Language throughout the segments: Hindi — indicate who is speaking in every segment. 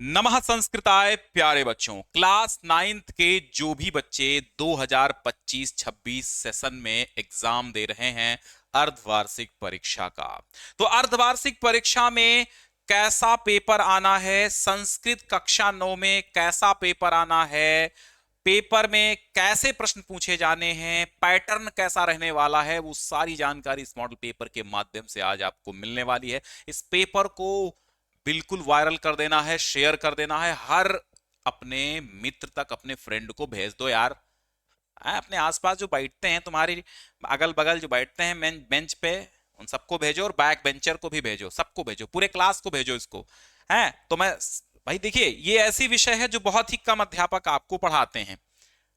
Speaker 1: नमः संस्कृताय प्यारे बच्चों, क्लास नाइन्थ के जो भी बच्चे 2025-26 सेशन में एग्जाम दे रहे हैं अर्धवार्षिक परीक्षा का, तो अर्धवार्षिक परीक्षा में कैसा पेपर आना है, संस्कृत कक्षा 9 में कैसा पेपर आना है, पेपर में कैसे प्रश्न पूछे जाने हैं, पैटर्न कैसा रहने वाला है, वो सारी जानकारी इस मॉडल पेपर के माध्यम से आज आपको मिलने वाली है। इस पेपर को बिल्कुल वायरल कर देना है, शेयर कर देना है, हर अपने मित्र तक, अपने फ्रेंड को भेज दो यार। अपने आसपास जो बैठते हैं, तुम्हारी अगल बगल जो बैठते हैं बेंच पे, उन सबको भेजो, और बैक बेंचर को भी भेजो, सबको भेजो, पूरे क्लास को भेजो इसको। है तो मैं भाई देखिए, ये ऐसी विषय है जो बहुत ही कम अध्यापक आपको पढ़ाते हैं।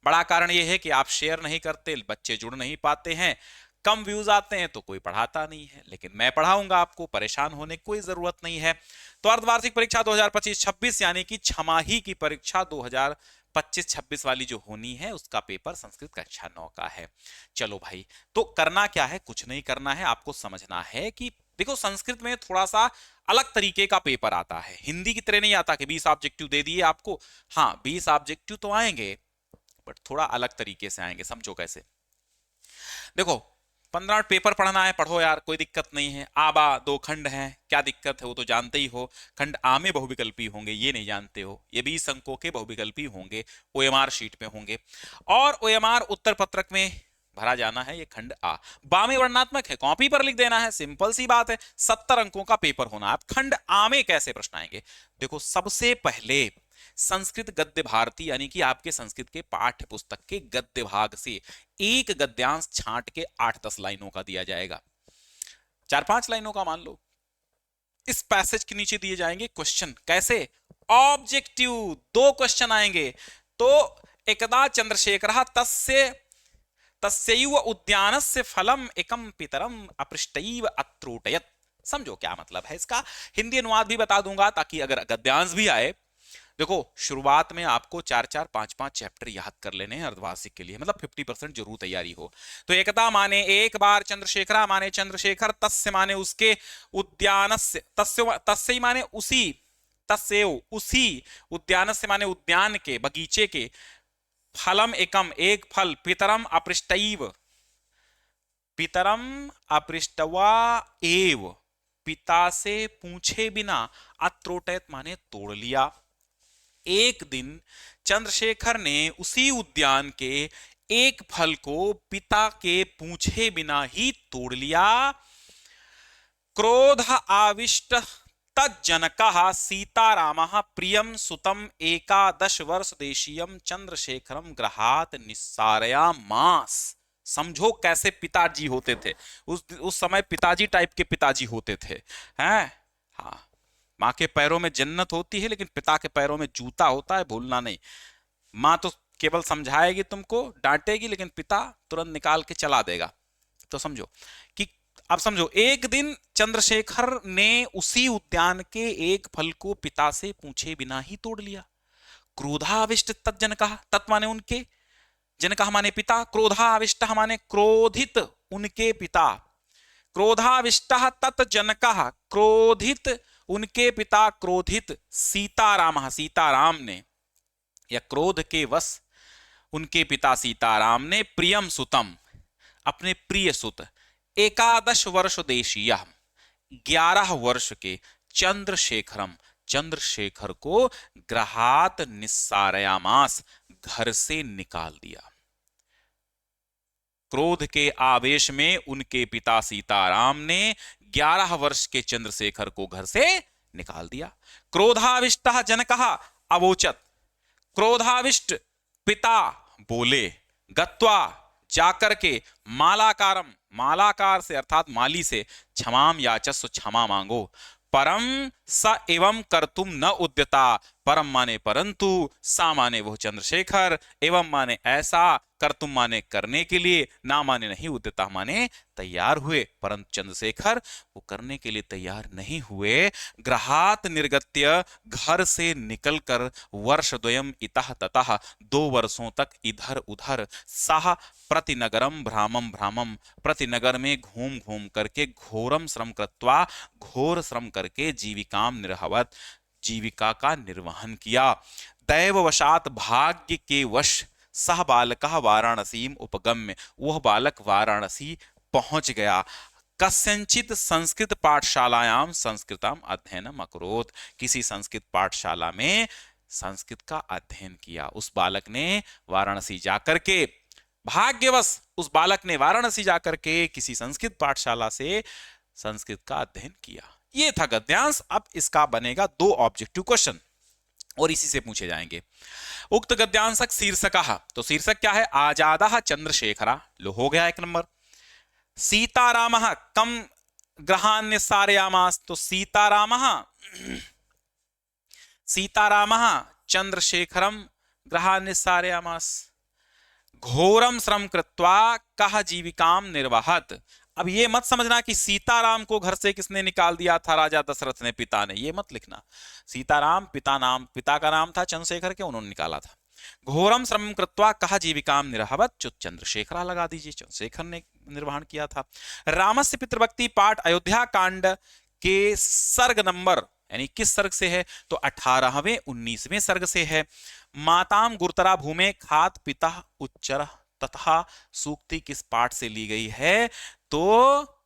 Speaker 1: बड़ा कारण यह है कि आप शेयर नहीं करते, बच्चे जुड़ नहीं पाते हैं, कम व्यूज आते हैं तो कोई पढ़ाता नहीं है। लेकिन मैं पढ़ाऊंगा आपको, परेशान होने की कोई जरूरत नहीं है। तो अर्धवार्षिक परीक्षा 2025-26 यानी कि छमाही की परीक्षा 2025-26 वाली जो होनी है, उसका पेपर संस्कृत कक्षा 9 का है। चलो भाई, तो करना क्या है? कुछ नहीं करना है, आपको समझना है कि देखो, संस्कृत में थोड़ा सा अलग तरीके का पेपर आता है। हिंदी की तरह नहीं आता कि 20 ऑब्जेक्टिव दे दिए आपको। हाँ, 20 ऑब्जेक्टिव तो आएंगे, बट थोड़ा अलग तरीके से आएंगे। समझो कैसे। देखो, 15 पेपर पढ़ना है, पढ़ो यार, कोई दिक्कत नहीं है। आबा दो खंड हैं, क्या दिक्कत है, वो तो जानते ही हो। खंड आ में बहुविकल्पी होंगे, ये नहीं जानते हो। ये 20 अंकों के बहुविकल्पी होंगे, ओएमआर शीट में होंगे, और ओएमआर उत्तर पत्रक में भरा जाना है। ये खंड आ। बा में वर्णनात्मक है, कॉपी पर लिख देना है, सिंपल सी बात है। 70 अंकों का पेपर होना है। अब खंड आ में कैसे प्रश्न आएंगे? देखो, सबसे पहले संस्कृत गद्य भारती यानी कि आपके संस्कृत के पाठ्य पुस्तक के गद्य भाग से एक गद्यांश छांट के 8-10 लाइनों का दिया जाएगा। 4-5 लाइनों का मान लो। इस पैसेज के नीचे दिए जाएंगे क्वेश्चन। कैसे? ऑब्जेक्टिव। 2 क्वेश्चन आएंगे। तो एकदा चंद्रशेखर तस्य तस्यैव उद्यानस्य फलम एकम पितरम अपृष्टैव अत्रोटयत। समझो क्या मतलब है इसका। हिंदी अनुवाद भी बता दूंगा ताकि अगर गद्यांश भी आए। देखो, शुरुआत में आपको 4-4, 5-5 चैप्टर याद कर लेने हैं अर्धवार्षिक के लिए, मतलब 50% जरूर तैयारी हो। तो एकदा माने एक बार, चंद्रशेखरा माने चंद्रशेखर, तस्य माने उसके, उद्यानस्य तस्य तस्य माने उसी, तस्यैव उसी, उद्यानस्य माने उद्यान के, बगीचे के, फलम एकम एक फल, पितरम अपृष्टैव, पितरम अपृष्टवा एव, पिता से पूछे बिना, अत्रोटयत माने तोड़ लिया। एक दिन चंद्रशेखर ने उसी उद्यान के एक फल को पिता के पूछे बिना ही तोड़ लिया। क्रोध आविष्ट तज्जनकः सीतारामः प्रियं सुतम 11 वर्ष देशीयम चंद्रशेखरम गृहात निस्सारयामास। समझो कैसे पिताजी होते थे। उस समय पिताजी टाइप के पिताजी होते थे, हैं? हाँ, माँ के पैरों में जन्नत होती है, लेकिन पिता के पैरों में जूता होता है, भूलना नहीं। माँ तो केवल समझाएगी तुमको, डांटेगी, लेकिन पिता तुरंत निकाल के चला देगा। तो समझो कि, अब समझो, एक दिन चंद्रशेखर ने उसी उद्यान के एक फल को पिता से पूछे बिना ही तोड़ लिया। क्रोधाविष्ट तज्जनकः, तत् माने उनके, जनकः माने पिता, क्रोधाविष्टः माने क्रोधित उनके पिता, क्रोधाविष्टः तत् जनकः क्रोधित उनके पिता, क्रोधित सीताराम, सीताराम ने, या क्रोध के वश उनके पिता सीताराम ने, प्रियम सुतम अपने प्रिय सुत, 11 वर्ष देशीय 11 वर्ष के, चंद्रशेखरम चंद्रशेखर को, ग्रहात निस्सारयामास घर से निकाल दिया। क्रोध के आवेश में उनके पिता सीताराम ने 11 वर्ष के चंद्रशेखर को घर से निकाल दिया। क्रोधाविष्टः जनकः अवोचत, क्रोधाविष्ट पिता बोले, गत्वा जाकर के, मालाकारम मालाकार से अर्थात माली से, क्षमाम याचस्व क्षमा मांगो, परम स एवं कर्तुम न उद्यता, परम माने परंतु, सा माने वो चंद्रशेखर, एवं माने ऐसा, कर्तुम माने करने के लिए, ना माने नहीं, उद्यता माने तैयार हुए, परंतु चंद्रशेखर वो करने के लिए तैयार नहीं हुए। ग्रहात निर्गत्य घर से निकलकर, वर्ष द्वयम इतः ततः 2 वर्षों तक इधर उधर, सह प्रतिनगरम भ्रामम भ्रामम प्रतिनगर में घूम घूम करके, घोरम श्रम कृत्वा घोर श्रम करके, जीविकाम निर्हवत जीविका का निर्वहन किया। दैववशात भाग्य के वश सह बालकः वाराणसीम उपगम्य, वह बालक वाराणसी पहुंच गया। कस्यंचित संस्कृत पाठशालायाम संस्कृतम अध्ययनम अकरोत्, किसी संस्कृत पाठशाला में संस्कृत का अध्ययन किया। उस बालक ने वाराणसी जाकर के, भाग्यवश उस बालक ने वाराणसी जाकर के किसी संस्कृत पाठशाला से संस्कृत का अध्ययन किया। ये था गद्यांश। अब इसका बनेगा 2 ऑब्जेक्टिव क्वेश्चन और इसी से पूछे जाएंगे। उक्त गद्यांशक शीर्षकः, तो शीर्षक क्या है? आजादः चंद्रशेखरा, लो हो गया 1 नंबर। सीतारामः कम ग्रहान् निस्सारयामास, तो सीतारामः चंद्रशेखरम ग्रहान् निस्सारयामास। घोरम श्रम कृत्वा कह जीविकाम निर्वहत। अब ये मत समझना कि सीताराम को घर से किसने निकाल दिया था, राजा दशरथ ने, पिता ने, ये मत लिखना। सीताराम पिता का नाम था चंद्रशेखर के, उन्होंने निकाला था। घोरम श्रम कृत्वा कह जीविकाम निर्वहत, चंद्रशेखरा लगा दीजिए, चंद्रशेखर ने निर्वहन किया था। रामस्य पितृभक्ति पाठ अयोध्या कांड के सर्ग नंबर, यानी किस सर्ग से है? तो 18वें 19वें सर्ग से है। माताम गुरुतरा भूमे खात पिता उच्चर तथा सूक्ति किस पाठ से ली गई है? तो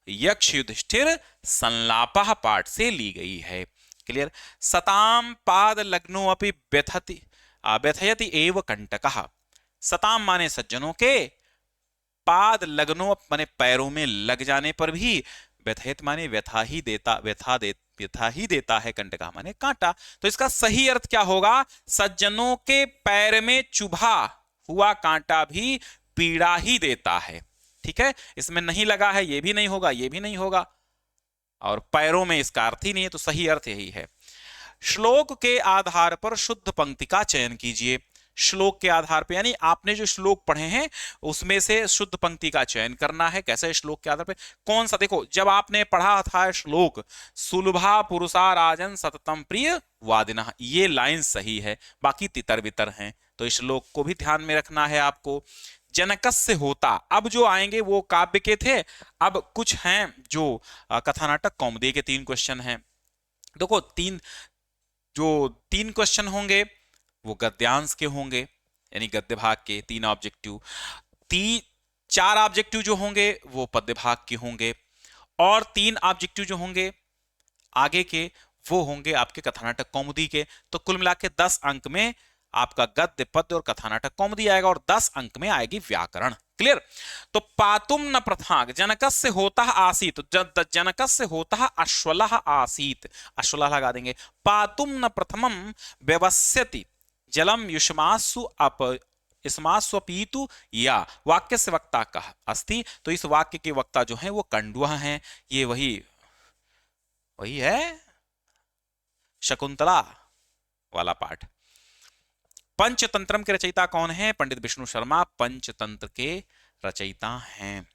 Speaker 1: यक्ष युधिष्ठिर संलापः पाठ से ली गई है। क्लियर। सताम पाद लग्नो अपि व्यथयति एव कंटकः। सताम माने सज्जनों के, पाद लग्नो माने पैरों में लग जाने पर भी, व्यथयत माने व्यथा ही देता है, कंटकः माने कांटा। तो इसका सही अर्थ क्या होगा? सज्जनों के पैर में चुभा हुआ कांटा भी पीड़ा ही देता है। ठीक है, इसमें नहीं लगा है, ये भी नहीं होगा, ये भी नहीं होगा, और पैरों में इसका अर्थ ही नहीं है, तो सही अर्थ यही है। श्लोक के आधार पर शुद्ध पंक्ति का चयन कीजिए। श्लोक के आधार पर, यानी आपने जो श्लोक पढ़े हैं उसमें से शुद्ध पंक्ति का चयन करना है। कैसे? श्लोक के आधार पर कौन सा? देखो, जब आपने पढ़ा था श्लोक सुलभा पुरुषा राजन सततम प्रिय वादिनः, ये लाइन सही है, बाकी तितर बितर हैं, तो इस श्लोक को भी ध्यान में रखना है आपको। जनकस्य होता, अब जो आएंगे वो काव्य के थे, अब कुछ हैं जो कथानाटक कौमुदी के 3 क्वेश्चन हैं। देखो, 3 क्वेश्चन होंगे वो गद्यांश के होंगे, यानी गद्य भाग के 3 ऑब्जेक्टिव। 4 ऑब्जेक्टिव जो होंगे वो पद्य भाग के होंगे, और 3 ऑब्जेक्टिव जो होंगे आगे के वो होंगे आपके कथानाटक कौमुदी के। तो कुल मिला के 10 अंक में आपका गद्य, पद्य और कथानाटक कौमुदी आएगा, और 10 अंक में आएगी व्याकरण। क्लियर। तो पातुम न प्रथाग जनकस्य होता आसीत, जनकस्य होता अश्वलः आसीत, अश्वलः लगा देंगे। पातुम न प्रथमम व्यवस्यति जलम युष्मासु स्मास्वपीतु या वाक्य से वक्ता कहा अस्ति, तो इस वाक्य के वक्ता जो है वो कंडुआ हैं। ये वही है शकुंतला वाला पाठ। पंचतंत्रम के रचयिता कौन है? पंडित विष्णु शर्मा पंचतंत्र के रचयिता हैं।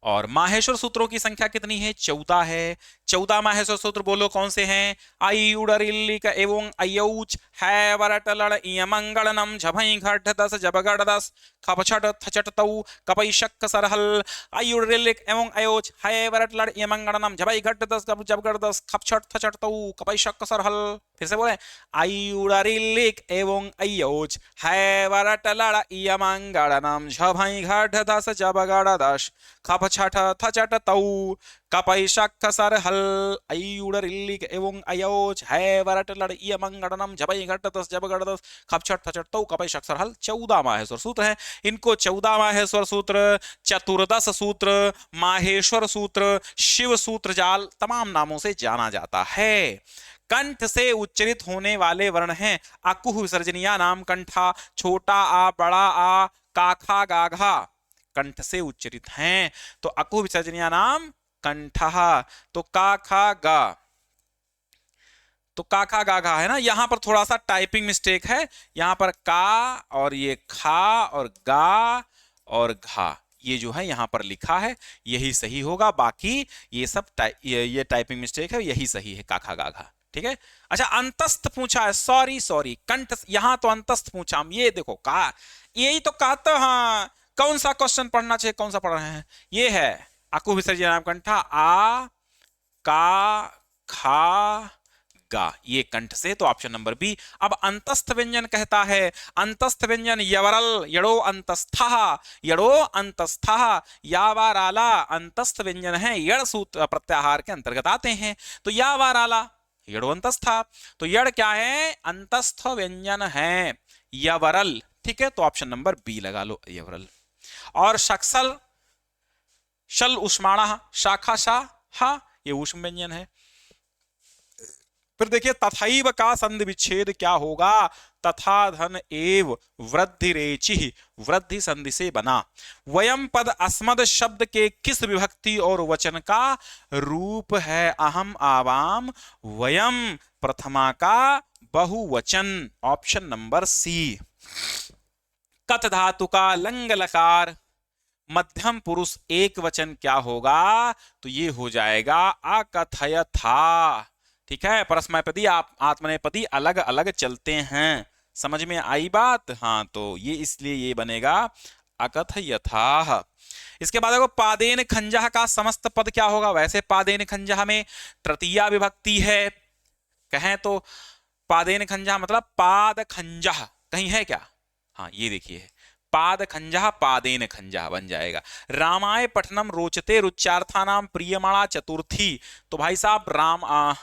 Speaker 1: और माहेश्वर सूत्रों की संख्या कितनी है? 14 है। 14 माहेश्वर सूत्र बोलो कौन से हैं? आई उड़रिल्लिक एवं अयौच है वरट लड़ इयमंगलनम झभई घट दस जबगड़ दस खपछट थचट तऊ कपई शक्क सरहल। आई उड़रिल्लिक एवं अयोच है वरट लड़ इयमंगलनम झभई घट दस जबगड़ दस खपछट थचट तऊ कपई शक्क सरहल। फिर से बोले, आई उड़रिल्लिक एवं अयोच है वरट लड़ इयमंगलनम झभई घट दस जबगड़ दस खपछट थचट तऊ कपई शक्क सरहल। आई उड़रिल्लिक एवं अयोच है वरट लड़ इयमंगलनम झभई घट दस जबगड़ दस खपछट थचट तऊ कपई शक्क सरहल। 14 माहेश्वर सूत्र हैं। इनको 14 माहेश्वर सूत्र, चतुर्दश सूत्र, माहेश्वर सूत्र, शिव सूत्र जाल तमाम नामों से जाना जाता है। कंठ से उच्चरित होने वाले वर्ण हैं अकुह विसर्जनीय नाम कंठा, छोटा आ, बड़ा आ, काखा गाघा कंठ से उच्चरित हैं, तो अकुह विसर्जनीय नाम कंठा। तो काखा गा, तो काखा गाघा है ना। यहां पर थोड़ा सा टाइपिंग मिस्टेक है, यहां पर का और ये खा और गा और घा, ये जो है यहां पर लिखा है, यही सही होगा। बाकी ये सब ये टाइपिंग मिस्टेक है, यही सही है, काखा गाघा। ठीक है। अच्छा, अंतस्थ पूछा है, सॉरी कंठ, यहां तो अंतस्थ पूछा। ये देखो का, यही तो कहते हैं कौन सा क्वेश्चन पढ़ना चाहिए, कौन सा पढ़ रहे हैं। ये है अकुह विसर्जनीय नाम कंठा, आ का खा गा, ये कंठ से, तो ऑप्शन नंबर बी। अब अंतस्थ व्यंजन कहता है, अंतस्थ व्यंजन यवरल यड़ो अंतस्थः, यड़ो अंतस्थः, यावाराला अंतस्थ व्यंजन है, यड़ सूत्र प्रत्याहार के अंतर्गत आते हैं। तो यावाराला यड़ो अंतस्था, तो यड़ क्या है, अंतस्थ व्यंजन है, यवरल। ठीक है, तो ऑप्शन नंबर बी लगा लो, यवरल। और शक्सल शल उष्माणा शाखा शाह, ये ऊष्म व्यंजन है। फिर देखिए तथैव का संधि विच्छेद क्या होगा, तथा धन एव वृद्धि रेचि, वृद्धि संधि से बना। वयम पद अस्मद शब्द के किस विभक्ति और वचन का रूप है, अहम आवाम वयम प्रथमा का बहुवचन, ऑप्शन नंबर सी। कथ धातु का लंग लकार मध्यम पुरुष एक वचन क्या होगा, तो ये हो जाएगा अकथयथा। ठीक है, परस्मैपदी आत्मनेपदी अलग अलग चलते हैं, समझ में आई बात। हाँ, तो ये इसलिए ये बनेगा अकथयथा। इसके बाद देखो पादेन खंजह का समस्त पद क्या होगा, वैसे पादेन खंजह में तृतीया विभक्ति है, कहें तो पादेन खंजह मतलब पाद खंजह, कहीं है क्या, हाँ ये देखिए पाद खंजह पादेन खंजह बन जाएगा। रामाय पठनम रोचते रुचार्थानाम प्रियमाणा चतुर्थी, तो भाई साहब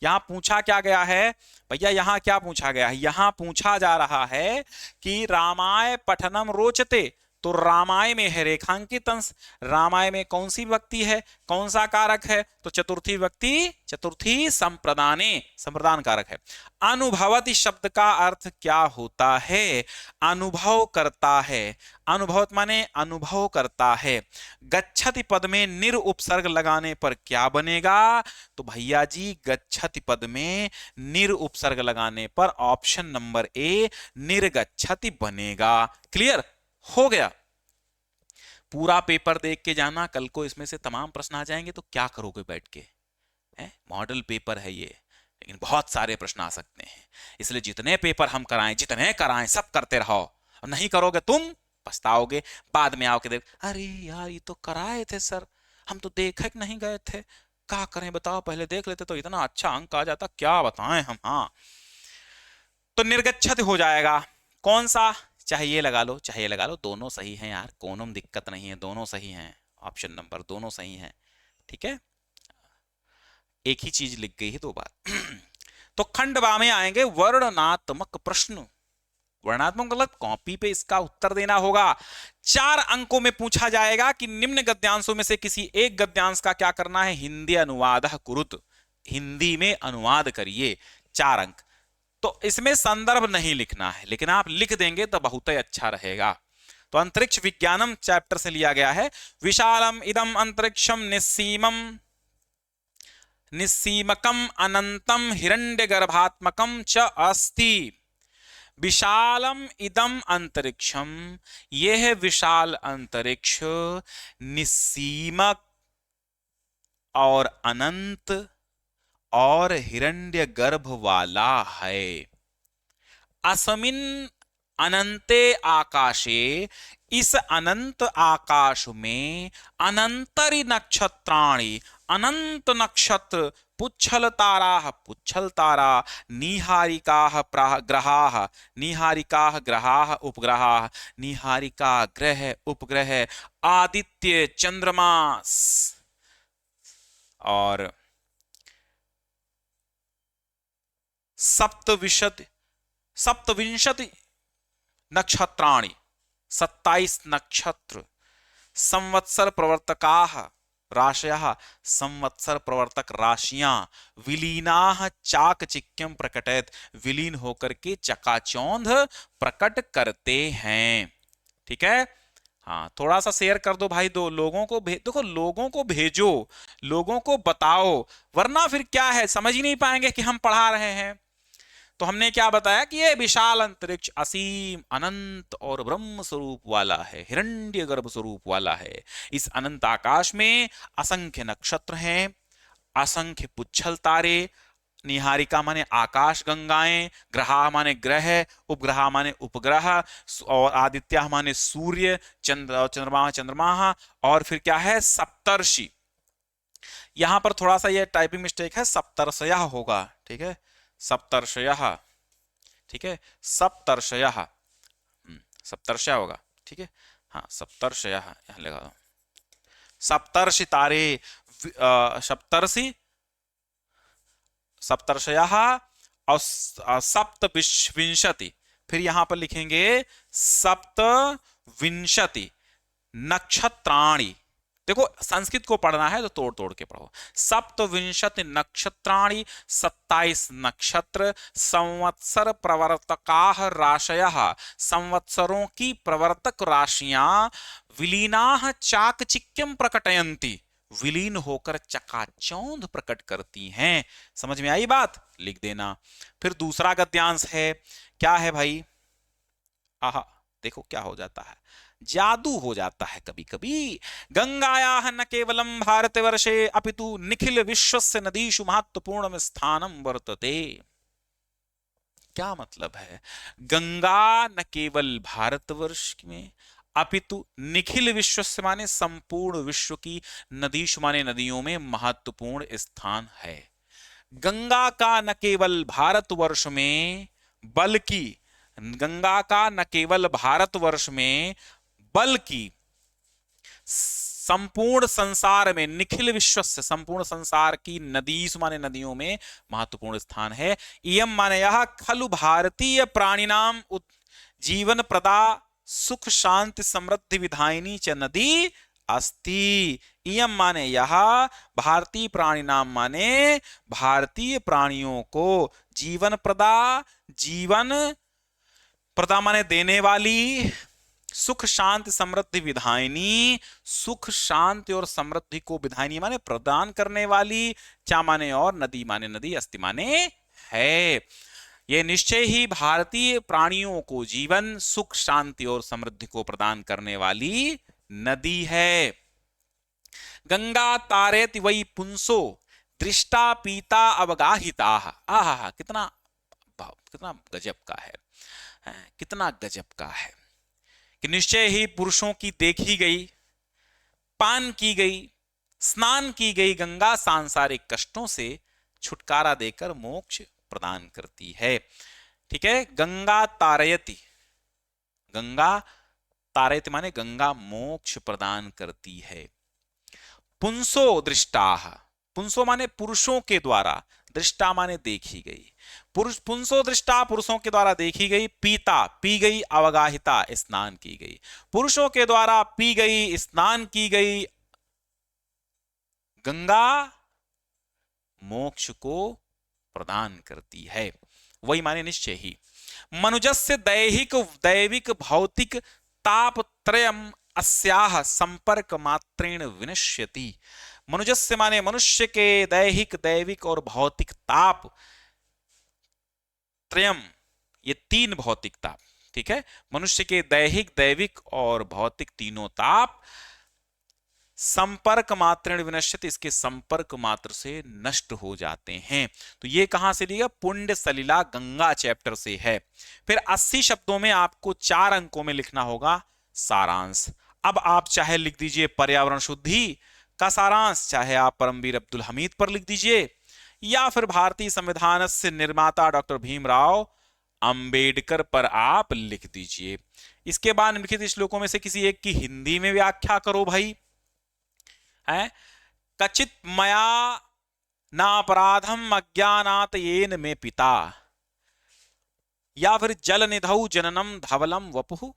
Speaker 1: यहां पूछा क्या गया है भैया, यहां क्या पूछा गया है, यहां पूछा जा रहा है कि रामाय पठनम रोचते, तो रामाय में है रेखांकित अंश, रामाय में कौन सी विभक्ति है, कौन सा कारक है, तो चतुर्थी विभक्ति, चतुर्थी संप्रदाने, संप्रदान कारक है। अनुभवति शब्द का अर्थ क्या होता है, अनुभव करता है, अनुभव माने अनुभव करता है। गच्छति पद में निर उपसर्ग लगाने पर क्या बनेगा, तो भैया जी गच्छति पद में निर उपसर्ग लगाने पर ऑप्शन नंबर ए निर्गच्छति बनेगा। क्लियर हो गया, पूरा पेपर देख के जाना, कल को इसमें से तमाम प्रश्न आ जाएंगे तो क्या करोगे बैठ के, मॉडल पेपर है ये, लेकिन बहुत सारे प्रश्न आ सकते हैं, इसलिए जितने पेपर हम कराएं, जितने कराएं सब करते रहो, और नहीं करोगे तुम पछताओगे, बाद में आओगे देख अरे यार ये तो कराए थे सर, हम तो देख नहीं गए थे, क्या करें बताओ, पहले देख लेते तो इतना अच्छा अंक आ जाता, क्या बताएं हम। हाँ, तो निर्गच्छत हो जाएगा, कौन सा, चाहे ये लगा लो चाहे ये लगा लो, दोनों सही हैं यार, कोनो में दिक्कत नहीं है, दोनों सही हैं, ऑप्शन नंबर दोनों सही हैं। ठीक है, एक ही चीज लिख गई है दो बार। तो खंडवा में आएंगे वर्णनात्मक प्रश्न, वर्णनात्मक मतलब कॉपी पे इसका उत्तर देना होगा। 4 अंकों में पूछा जाएगा कि निम्न गद्यांशों में से किसी एक गद्यांश का क्या करना है, हिंदी अनुवाद कुरुत, हिंदी में अनुवाद करिए, 4 अंक। तो इसमें संदर्भ नहीं लिखना है, लेकिन आप लिख देंगे तो बहुत ही अच्छा रहेगा। तो अंतरिक्ष विज्ञानम चैप्टर से लिया गया है। विशालम इदम अंतरिक्षम निस्सीमम निस्सीमकम अनंतम हिरण्यगर्भात्मकम च अस्ति। विशालम इदम अंतरिक्षम, यह है विशाल अंतरिक्ष, निस्सीमक और अनंत और हिरण्य गर्भ वाला है। अस्मिन अनंते आकाशे, इस अनंत आकाश में, अनंतरि नक्षत्राणि, अनंत नक्षत्र, पुच्छल तारा पुच्छल तारा, निहारिका ग्रहा निहारिका ग्रहा उपग्रहा, निहारिका ग्रह उपग्रह, आदित्य चंद्रमा और सप्तविंशति नक्षत्राणि, 27 नक्षत्र, संवत्सर प्रवर्तकाः राशयः, संवत्सर प्रवर्तक राशियां, विलीनाः चाकचिक्यम प्रकटयत, विलीन होकर के चकाचौंध प्रकट करते हैं। ठीक है, हाँ थोड़ा सा शेयर कर दो भाई, दो लोगों को देखो, लोगों को भेजो, लोगों को बताओ, वरना फिर क्या है समझ ही नहीं पाएंगे कि हम पढ़ा रहे हैं। तो हमने क्या बताया कि ये विशाल अंतरिक्ष असीम अनंत और ब्रह्म स्वरूप वाला है, हिरण्य गर्भ स्वरूप वाला है। इस अनंत आकाश में असंख्य नक्षत्र हैं, असंख्य पुच्छल तारे, निहारिका माने आकाश गंगाएं, ग्रहा माने ग्रह, उपग्रह माने उपग्रह, और आदित्य माने सूर्य, चंद्रमा चंद्रमा, और फिर क्या है सप्तर्षि। यहां पर थोड़ा सा ये टाइपिंग मिस्टेक है, सप्तर्षयः होगा, ठीक है, सप्तर्षयः, ठीक है, सप्तर्षयः, सप्तर्षय होगा, ठीक है, हाँ सप्तर्षयः यहाँ लगा दो। सप्तर्षि तारे, सप्तर्षि, सप्तर्षयः और सप्तविंशति, फिर यहां पर लिखेंगे सप्तविंशति नक्षत्राणि। देखो संस्कृत को पढ़ना है तो तोड़ तोड़ के पढ़ो। सप्तविंशति नक्षत्राणि, 27 नक्षत्र, संवत्सर प्रवर्तकाः राशयः, संवत्सरों की प्रवर्तक राशियां, विलीनाः चाकचिक्यम प्रकटयन्ति, विलीन होकर चकाचौंध प्रकट करती हैं। समझ में आई बात? लिख देना। फिर दूसरा गद्यांश है, क्या है भाई? आहा, देखो क्या हो जाता है, जादू हो जाता है कभी कभी। गंगायाः न केवलम भारतवर्षे अपितु निखिल विश्वस्य नदीषु महत्वपूर्णम स्थानम वर्तते। क्या मतलब है? गंगा न केवल भारतवर्ष में अपितु निखिल विश्व से माने संपूर्ण विश्व की, नदीषु माने नदियों में महत्वपूर्ण स्थान है। गंगा का न केवल भारतवर्ष में बल्कि, गंगा का न केवल भारतवर्ष में बल्कि संपूर्ण संसार में, निखिल विश्व से संपूर्ण संसार की नदीषु माने नदियों में महत्वपूर्ण स्थान है। इयं माने यह खलु भारतीय प्राणिनाम जीवन प्रदा सुख शांति समृद्धि विधायिनी च नदी अस्ति। इयं माने यह भारतीय प्राणिनाम माने भारतीय प्राणियों को जीवन प्रदा, जीवन प्रदा माने देने वाली, सुख शांति समृद्धि विधायिनी, सुख शांति और समृद्धि को विधायिनी माने प्रदान करने वाली, चा माने और, नदी माने नदी, अस्ति माने है। ये निश्चय ही भारतीय प्राणियों को जीवन, सुख शांति और समृद्धि को प्रदान करने वाली नदी है। गंगा तारेति वै पुंसो दृष्टा पीता अवगाहिता। आहा, कितना कितना गजब का है, कितना गजब का है कि निश्चय ही पुरुषों की देखी गई, पान की गई, स्नान की गई गंगा सांसारिक कष्टों से छुटकारा देकर मोक्ष प्रदान करती है। ठीक है, गंगा तारयति, गंगा तारयति माने गंगा मोक्ष प्रदान करती है। पुंसो दृष्टाः, पुंसो माने पुरुषों के द्वारा, दृष्टा माने देखी गई, पुरुष, पुंसो दृष्टा पुरुषों के द्वारा देखी गई, पीता पी गई, अवगाहिता स्नान की गई, पुरुषों के द्वारा पी गई, स्नान की गई गंगा मोक्ष को प्रदान करती है। वही माने निश्चय ही। मनुजस्य दैहिक दैविक भौतिक ताप त्रयम अस्याह संपर्क मात्रेण विनश्यति। मनुजस्य माने मनुष्य के दैहिक दैविक और भौतिक ताप, त्रयम ये तीन भौतिक ताप, ठीक है, मनुष्य के दैहिक दैविक और भौतिक तीनों ताप संपर्क मात्रेण विनश्यति, इसके संपर्क मात्र से नष्ट हो जाते हैं। तो ये कहां से लिया? पुण्य सलिला गंगा चैप्टर से है। फिर 80 शब्दों में आपको 4 अंकों में लिखना होगा सारांश। अब आप चाहे लिख दीजिए पर्यावरण शुद्धि का सारांश, चाहे आप परमवीर अब्दुल हमीद पर लिख दीजिए, या फिर भारतीय संविधान से निर्माता डॉक्टर भीमराव अंबेडकर पर आप लिख दीजिए। इसके बाद निम्नलिखित श्लोकों में से किसी एक की हिंदी में व्याख्या करो भाई। है कचित मया नापराधम अज्ञानात येन में पिता, या फिर जल निधौ जननम धवलम वपुः।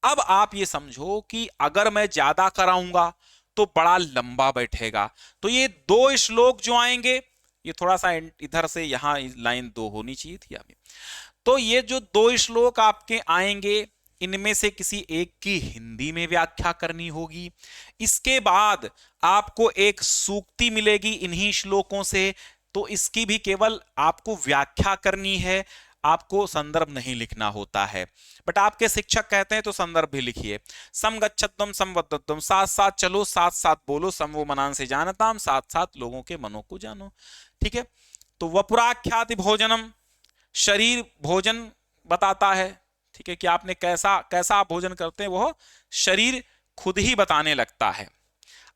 Speaker 1: अब आप ये समझो कि अगर मैं ज्यादा कराऊंगा तो बड़ा लंबा बैठेगा, तो ये 2 श्लोक जो आएंगे, ये थोड़ा सा इधर से यहां लाइन 2 होनी चाहिए थी अभी, तो ये जो 2 श्लोक आपके आएंगे, इनमें से किसी एक की हिंदी में व्याख्या करनी होगी। इसके बाद आपको एक सूक्ति मिलेगी इन्हीं श्लोकों से, तो इसकी भी केवल आपको व्याख्या करनी है, आपको संदर्भ नहीं लिखना होता है। बट आपके शिक्षक कहते हैं तो संदर्भ भी लिखिए। समगच्छत्वम समवद्धत्वम, साथ साथ चलो, साथ साथ बोलो, समवो मनान से जानताम, साथ साथ लोगों के मनों को जानो। ठीक है, तो वपुराख्याति भोजनम, शरीर भोजन बताता है। ठीक है, कि आपने कैसा कैसा आप भोजन करते हैं वो शरीर खुद ही बताने लगता है।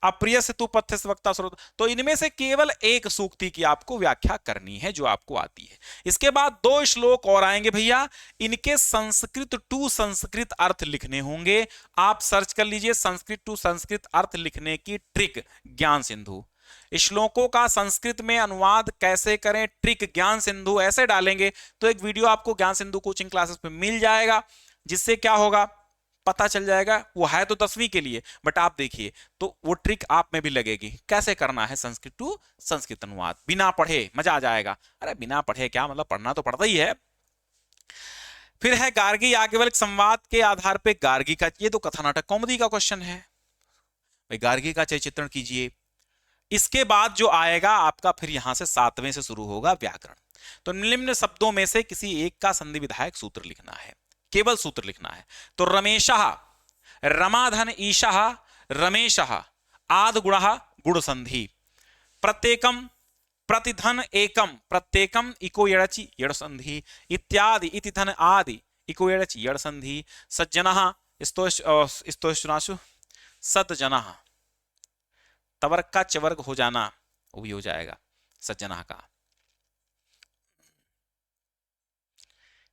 Speaker 1: अप्रिय से तू पथ्य से वक्ता स्रोत। तो इनमें से केवल एक सूक्ति की आपको व्याख्या करनी है जो आपको आती है। इसके बाद 2 श्लोक और आएंगे भैया, इनके संस्कृत टू संस्कृत अर्थ लिखने होंगे। आप सर्च कर लीजिए संस्कृत टू संस्कृत अर्थ लिखने की ट्रिक ज्ञान सिंधु। श्लोकों का संस्कृत में अनुवाद कैसे करें, ट्रिक ज्ञान सिंधु ऐसे डालेंगे तो एक वीडियो आपको ज्ञान सिंधु कोचिंग क्लासेस पे मिल जाएगा, जिससे क्या होगा पता चल जाएगा। वो है तो 10वीं के लिए, बट आप देखिए तो वो ट्रिक आप में भी लगेगी कैसे करना है संस्कृत टू संस्कृत अनुवाद बिना पढ़े। मजा आ जाएगा। अरे बिना पढ़े क्या मतलब, पढ़ना तो पड़ता ही है। फिर है गार्गी याज्ञवल्क्य संवाद के आधार पे गार्गी का, ये तो कथा नाटक कॉमेडी का क्वेश्चन है भाई, गार्गी का चित्रण कीजिए। इसके बाद जो आएगा आपका फिर यहां से 7वें से शुरू होगा व्याकरण। तो निम्न शब्दों में से किसी एक का संधि विधायक सूत्र लिखना है, केवल सूत्र लिखना है। तो रमेशः रमाधन ईशः रमेशः आद गुणः गुण संधि, प्रत्येकम प्रतिधन एकम प्रत्येकम इको यड़चि यड़ संधि, इत्यादि इति धन आदि इको यड़चि यड़ संधि, सज्जनः स्तोष्णाशु सतजनः, तवर्ग का चवर्ग हो जाना वो भी हो जाएगा सज्जना का।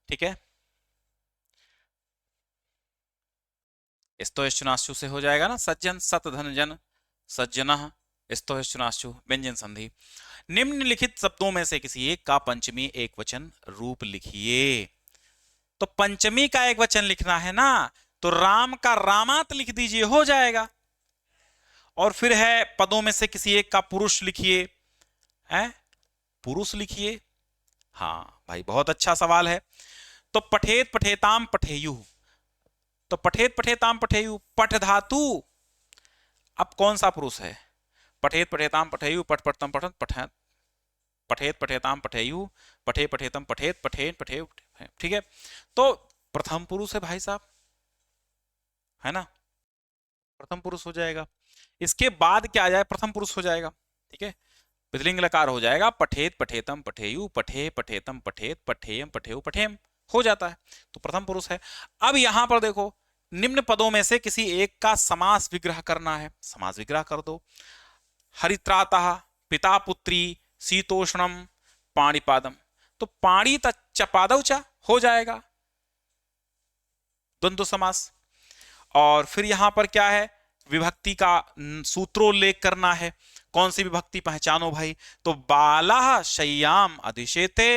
Speaker 1: ठीक है, स्तोष्णाशु से हो जाएगा ना सज्जन, सत धन जन सज्जन स्तोष्णाशु व्यंजन संधि। निम्नलिखित शब्दों में से किसी एक का पंचमी एक वचन रूप लिखिए। तो पंचमी का एक वचन लिखना है ना, तो राम का रामात लिख दीजिए, हो जाएगा। और फिर है पदों में से किसी एक का पुरुष लिखिए, है पुरुष लिखिए। हाँ भाई बहुत अच्छा सवाल है। तो पठेत पठेताम पठेयु, तो पठेत पठेताम पठेयु पठ धातु, अब कौन सा पुरुष है? पठेत पठेताम पठेयु पठ पठतम पठन पठेत, पठेत पठेताम पठेयु पठे पठेतम पठेत पठेन पठे। ठीक है, तो प्रथम पुरुष है भाई साहब, है ना, प्रथम पुरुष हो जाएगा। इसके बाद क्या आ जाए, प्रथम पुरुष हो जाएगा। ठीक है, विधिलिंग लकार हो जाएगा, पठेत पठेतम पठेयु पठे पठेतम पठेत पठेयम पठेयु पठेम, हो जाता है, तो प्रथम पुरुष है। अब यहां पर देखो निम्न पदों में से किसी एक का समास विग्रह करना है, समास विग्रह कर दो। हरित्रातः पिता पुत्री शीतोष्णम पाणिपादम, तो पाणी चपादव चा हो जाएगा द्वंद्व समास। और फिर यहां पर क्या है, विभक्ति का सूत्रोल्लेख करना है। कौन सी विभक्ति पहचानो भाई, तो बाला शय्याम अधिशेते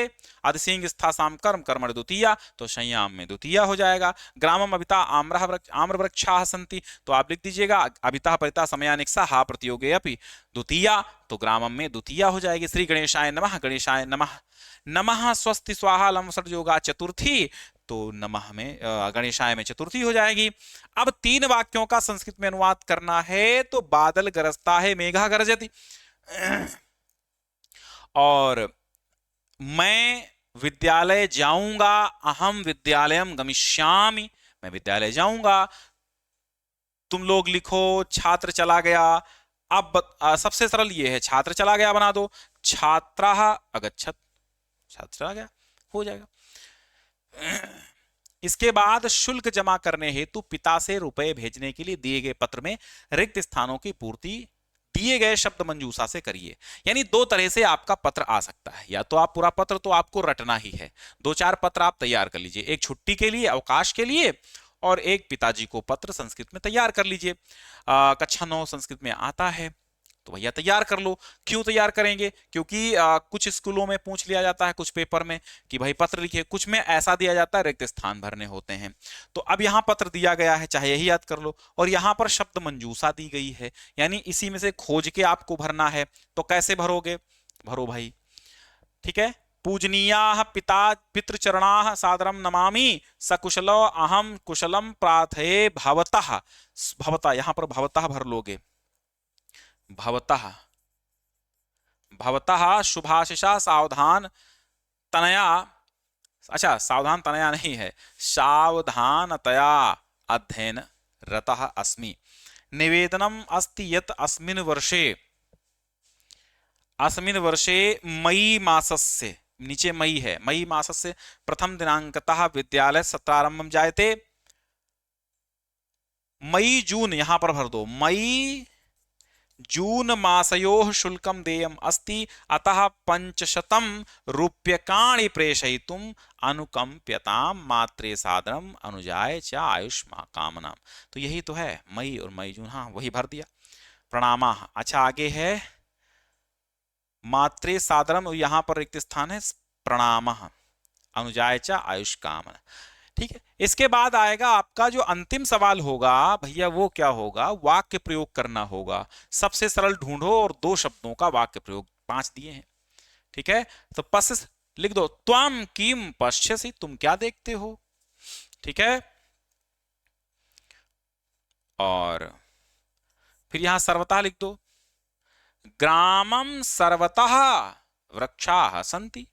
Speaker 1: अधिसिंग स्थासाम कर्म कर्मण द्वितीया, तो शय्याम में द्वितीया हो जाएगा। ग्रामम अभिता आम्र वृक्षाः सन्ति, तो आप लिख दीजिएगा अभिता परिता समयानिक्सा हा प्रतियोगे अपि द्वितीया, तो ग्रामम में द्वितीया हो जाएगी। श्री गणेशाय नमः गणेशाय नमः, नमः स्वस्ति स्वाहा लम सर्जोगा चतुर्थी, तो नमः में गणेशाय में चतुर्थी हो जाएगी। अब 3 वाक्यों का संस्कृत में अनुवाद करना है, तो बादल गरजता है मेघा गरजति, और मैं विद्यालय जाऊंगा अहम विद्यालयम गमिष्यामि, मैं विद्यालय जाऊंगा। तुम लोग लिखो छात्र चला गया। अब सबसे सरल ये है, छात्र चला गया बना दो, छात्राः अगच्छत, छात्र चला गया हो जाएगा। इसके बाद शुल्क जमा करने हेतु पिता से रुपए भेजने के लिए दिए गए पत्र में रिक्त स्थानों की पूर्ति दिए गए शब्द मंजूषा से करिए। यानी 2 तरह से आपका पत्र आ सकता है, या तो आप पूरा पत्र तो आपको रटना ही है, 2-4 पत्र आप तैयार कर लीजिए, एक छुट्टी के लिए अवकाश के लिए, और एक पिताजी को पत्र संस्कृत में तैयार कर लीजिए। कक्षा 9 संस्कृत में आता है तो भैया तैयार कर लो। क्यों तैयार करेंगे, क्योंकि कुछ स्कूलों में पूछ लिया जाता है, कुछ पेपर में कि भाई पत्र लिखिए, कुछ में ऐसा दिया जाता है रिक्त स्थान भरने होते हैं। तो अब यहाँ पत्र दिया गया है, चाहे यही याद कर लो, और यहाँ पर शब्द मंजूषा दी गई है, यानी इसी में से खोज के आपको भरना है। तो कैसे भरोगे, भरो भाई। ठीक है, पूजनीयाः पिता पितृचरणाः सादरम नमामि सकुशलो अहम कुशलम प्रार्थये भवतः, भवतः यहाँ पर भवतः भर लोगे, भवतः भवतः शुभाशिषा सावधान तनया, अच्छा सावधान तनया नहीं है, सावधानतया अध्ययन रतः अस्मि, निवेदनम अस्ति यत् अस्मिन् वर्षे मई मासस्य, नीचे मई है, मई मासस्य प्रथम दिनांकतः विद्यालय सत्रारंभम जायते। मई जून यहां पर भर दो, मई जून मासयोः शुल्कं देयम् अस्ति अतः 500 रूप्यकाणि प्रेषयितुम् अनुकंप्यतां मात्रे सादरम अनुजाय च आयुष्मा कामना। तो यही तो है, मई और मई जून, हाँ वही भर दिया। प्रणामा। अच्छा आगे है मात्रे सादरम, यहां पर रिक्त स्थान है प्रणाम अनुजाय च आयुष कामना। ठीक है, इसके बाद आएगा आपका जो अंतिम सवाल होगा भैया, वो क्या होगा, वाक्य प्रयोग करना होगा। सबसे सरल ढूंढो और 2 शब्दों का वाक्य प्रयोग, 5 दिए हैं। ठीक है, तो पश्य लिख दो, त्वम किम पश्यसि, तुम क्या देखते हो। ठीक है, और फिर यहां सर्वतः लिख दो, ग्रामम सर्वतः वृक्षाः सन्ति,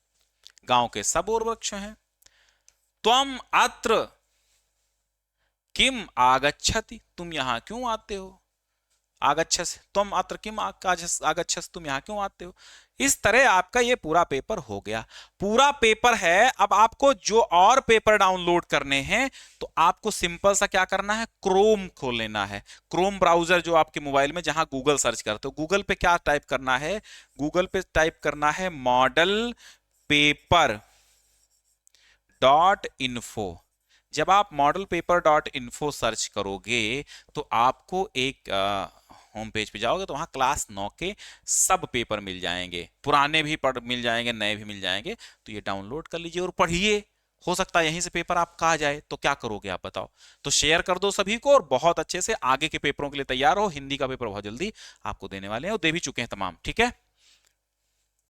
Speaker 1: गांव के सब और वृक्ष हैं। त्वम अत्र किम आगच्छति, तुम यहां क्यों आते हो। आगच्छस, तुम अत्र किम आगच्छस, तुम यहां क्यों आते हो। इस तरह आपका ये पूरा पेपर हो गया। पूरा पेपर है। अब आपको जो और पेपर डाउनलोड करने हैं तो आपको सिंपल सा क्या करना है, क्रोम खोल लेना है। क्रोम ब्राउजर जो आपके मोबाइल में, जहां गूगल सर्च करते हो, गूगल पे क्या टाइप करना है, गूगल पे टाइप करना है मॉडल पेपर .info। जब आप मॉडल पेपर .info सर्च करोगे तो आपको एक होम पेज पे जाओगे तो वहां क्लास 9 के सब पेपर मिल जाएंगे, पुराने भी पढ़ मिल जाएंगे, नए भी मिल जाएंगे। तो ये डाउनलोड कर लीजिए और पढ़िए। हो सकता है यहीं से पेपर आपका आ जाए, तो क्या करोगे आप बताओ। तो शेयर कर दो सभी को और बहुत अच्छे से आगे के पेपरों के लिए तैयार हो। हिंदी का पेपर बहुत जल्दी आपको देने वाले हैं और दे भी चुके हैं तमाम। ठीक है।